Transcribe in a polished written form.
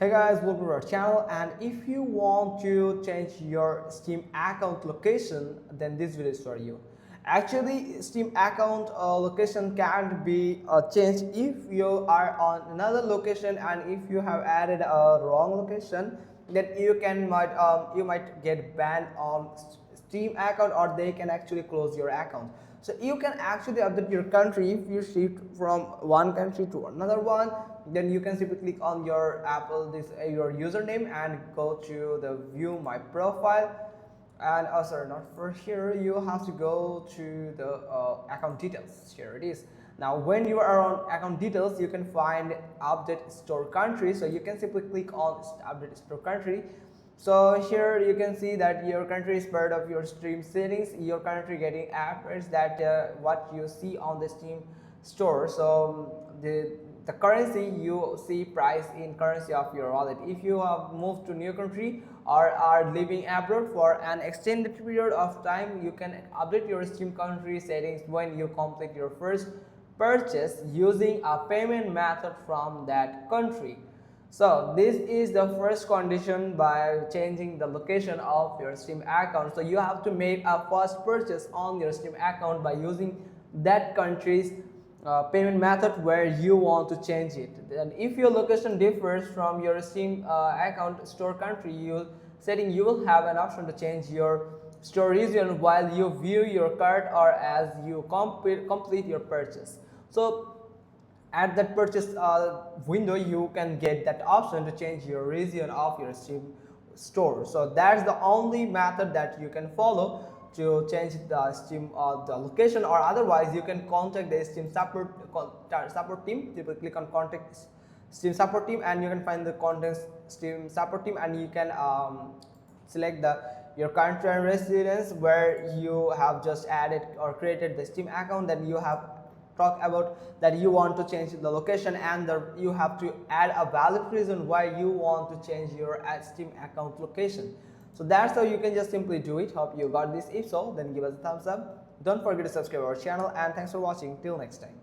Hey guys, welcome to our channel, and if you want to change your Steam account location, then this video is for you. Actually, Steam account location can't be changed if you are on another location, and if you have added a wrong location, then you might get banned on Steam account, or they can actually close your account. So you can actually update your country if you shift from one country to another one. Then you can simply click on your your username and go to the view my profile. And sorry, not for here, you have to go to the account details. Here it is. Now when you are on account details, you can find update store country, so you can simply click on update store country. So here you can see that your country is part of your Steam settings, your country getting ads that what you see on the Steam store. So the currency you see price in currency of your wallet. If you have moved to new country or are living abroad for an extended period of time, you can update your Steam country settings when you complete your first purchase using a payment method from that country. So this is the first condition by changing the location of your Steam account. So you have to make a first purchase on your Steam account by using that country's payment method where you want to change it. And if your location differs from your Steam account store country you will have an option to change your store region while you view your cart or as you complete your purchase. So at that purchase window, you can get that option to change your region of your Steam store. So that's the only method that you can follow to change the Steam the location, or otherwise you can contact the Steam support team. You will click on contact Steam support team, and you can find the contact Steam support team, and you can select your country and residence where you have just added or created the Steam account. Then you have talk about that you want to change the location, and you have to add a valid reason why you want to change your Steam account location. So that's how you can just simply do it. Hope you got this. If so, then give us a thumbs up. Don't forget to subscribe our channel, and thanks for watching. Till next time.